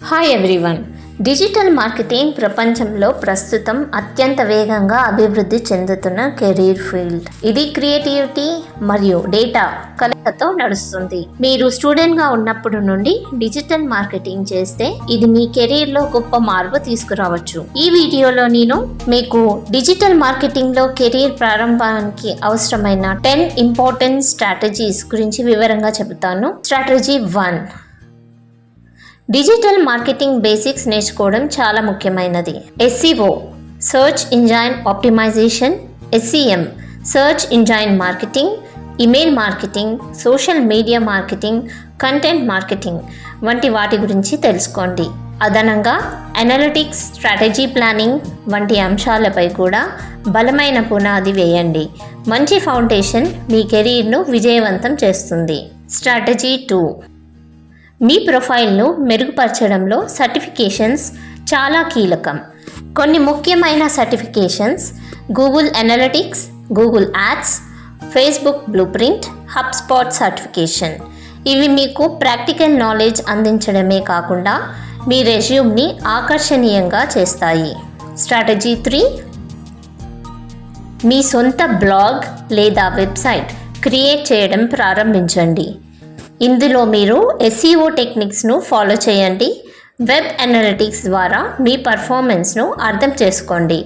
Hi everyone. Digital marketing ప్రపంచంలో ప్రస్తుతం అత్యంత వేగంగా అభివృద్ధి చెందుతున్న కెరీర్ ఫీల్డ్. ఇది క్రియేటివిటీ మరియు డేటా కలయికతో నడుస్తుంది. మీరు స్టూడెంట్గా ఉన్నప్పుడు నుండి డిజిటల్ మార్కెటింగ్ చేస్తే ఇది మీ కెరీర్లో గొప్ప మార్పు తీసుకురావచ్చు. ఈ వీడియోలో నేను మీకు డిజిటల్ మార్కెటింగ్లో కెరీర్ ప్రారంభానికి అవసరమైన 10 ఇంపార్టెంట్ స్ట్రాటజీస్ గురించి వివరంగా చెబుతాను. స్ట్రాటజీ 1, డిజిటల్ మార్కెటింగ్ బేసిక్స్ నేర్చుకోవడం చాలా ముఖ్యమైనది. SEO, search engine optimisation, SEM, search engine marketing, email marketing, social media marketing, content marketing వంటి వాటి గురించి తెలుసుకోండి. అదనంగా అనలిటిక్స్, స్ట్రాటజీ ప్లానింగ్ వంటి అంశాలపై కూడా బలమైన పునాది వేయండి. మంచి ఫౌండేషన్ మీ కెరీర్ను విజయవంతం చేస్తుంది. స్ట్రాటజీ 2, మీ ప్రొఫైల్ను మెరుగుపరచడంలో సర్టిఫికేషన్స్ చాలా కీలకం. కొన్ని ముఖ్యమైన certifications: Google analytics, Google ads, Facebook blueprint, హబ్స్పాట్ certification. ఇవి మీకు ప్రాక్టికల్ నాలెడ్జ్ అందించడమే కాకుండా మీ రెజ్యూమ్ని ఆకర్షణీయంగా చేస్తాయి. స్ట్రాటజీ 3, మీ సొంత బ్లాగ్ లేదా వెబ్సైట్ క్రియేట్ చేయడం ప్రారంభించండి. ఇందులో మీరు SEO టెక్నిక్స్ను ఫాలో చేయండి. వెబ్ అనలిటిక్స్ ద్వారా మీ పర్ఫార్మెన్స్ను అర్థం చేసుకోండి.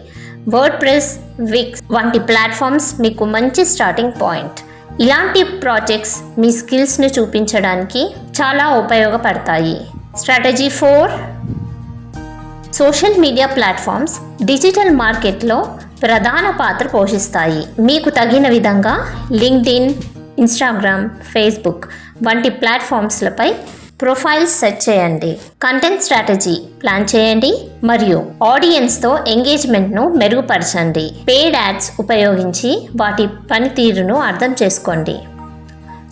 వర్డ్ప్రెస్, విక్స్ వంటి ప్లాట్ఫామ్స్ మీకు మంచి స్టార్టింగ్ పాయింట్. ఇలాంటి ప్రాజెక్ట్స్ మీ స్కిల్స్ను చూపించడానికి చాలా ఉపయోగపడతాయి. Strategy 4, social media platforms digital మార్కెట్లో ప్రధాన పాత్ర పోషిస్తాయి. మీకు తగిన విధంగా లింక్డ్ఇన్, ఇన్స్టాగ్రామ్, ఫేస్బుక్ వంటి ప్లాట్ఫామ్స్లపై ప్రొఫైల్స్ సెట్ చేయండి. కంటెంట్ స్ట్రాటజీ ప్లాన్ చేయండి మరియు ఆడియన్స్తో ఎంగేజ్మెంట్ను మెరుగుపరచండి. పెయిడ్ యాడ్స్ ఉపయోగించి వాటి పనితీరును అర్థం చేసుకోండి.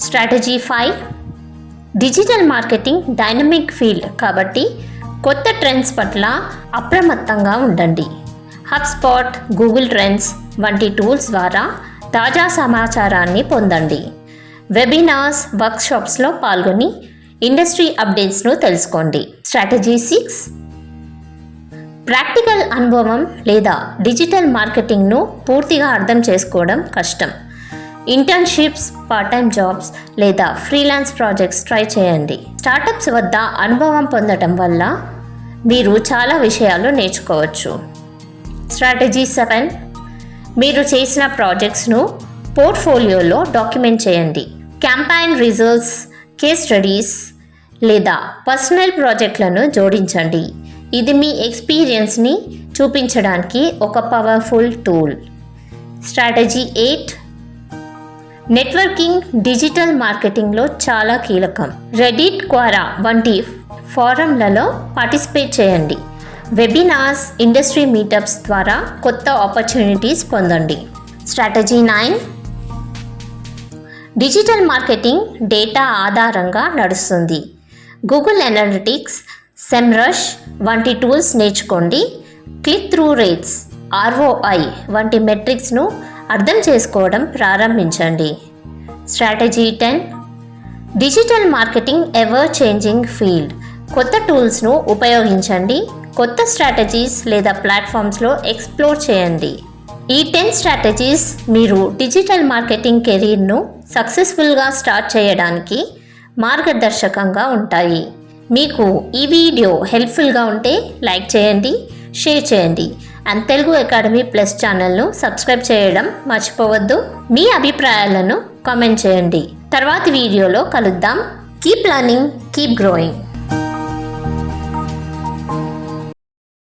Strategy 5, digital marketing dynamic field కాబట్టి కొత్త ట్రెండ్స్ పట్ల అప్రమత్తంగా ఉండండి. హబ్స్పాట్, గూగుల్ ట్రెండ్స్ వంటి టూల్స్ ద్వారా తాజా సమాచారాన్ని పొందండి. వెబినార్స్, వర్క్షాప్స్లో పాల్గొని ఇండస్ట్రీ అప్డేట్స్ను తెలుసుకోండి. స్ట్రాటజీ 6, ప్రాక్టికల్ అనుభవం లేదా డిజిటల్ మార్కెటింగ్ను పూర్తిగా అర్థం చేసుకోవడం కష్టం. ఇంటర్న్షిప్స్, పార్ట్ టైం జాబ్స్ లేదా ఫ్రీలాన్స్ ప్రాజెక్ట్స్ ట్రై చేయండి. స్టార్టప్స్ వద్ద అనుభవం పొందడం వల్ల మీరు చాలా విషయాలు నేర్చుకోవచ్చు. స్ట్రాటజీ 7, మీరు చేసిన ప్రాజెక్ట్స్ను పోర్ట్ఫోలియోలో డాక్యుమెంట్ చేయండి. క్యాంపెయిన్ రిజల్ట్స్, కేస్ స్టడీస్ లేదా పర్సనల్ ప్రాజెక్టులను జోడించండి. ఇది మీ ఎక్స్పీరియన్స్ని చూపించడానికి ఒక powerful tool. Strategy 8, networking digital మార్కెటింగ్లో చాలా కీలకం. రెడిట్, క్వారా వంటి ఫోరంలలో పార్టిసిపేట్ చేయండి. వెబినార్స్, ఇండస్ట్రీ మీటప్స్ ద్వారా కొత్త ఆపర్చునిటీస్ పొందండి. స్ట్రాటజీ 9, డిజిటల్ మార్కెటింగ్ డేటా ఆధారంగా నడుస్తుంది. గూగుల్ అనలిటిక్స్, సెమ్రష్ వంటి టూల్స్ నేర్చుకోండి. క్లిక్ త్రూ రేట్స్, ROI వంటి మెట్రిక్స్ను అర్థం చేసుకోవడం ప్రారంభించండి. Strategy 10, digital marketing ever changing field. కొత్త టూల్స్ను ఉపయోగించండి. కొత్త స్ట్రాటజీస్ లేదా ప్లాట్ఫామ్స్లో ఎక్స్ప్లోర్ చేయండి. ఈ 10 స్ట్రాటజీస్ మీరు డిజిటల్ మార్కెటింగ్ కెరీర్ను సక్సెస్ఫుల్గా స్టార్ట్ చేయడానికి మార్గదర్శకంగా ఉంటాయి. మీకు ఈ వీడియో హెల్ప్ఫుల్గా ఉంటే లైక్ చేయండి, షేర్ చేయండి అండ్ తెలుగు అకాడమీ ప్లస్ ఛానల్ను సబ్స్క్రైబ్ చేయడం మర్చిపోవద్దు. మీ అభిప్రాయాలను కామెంట్ చేయండి. తర్వాతి వీడియోలో కలుద్దాం. Keep learning, keep growing.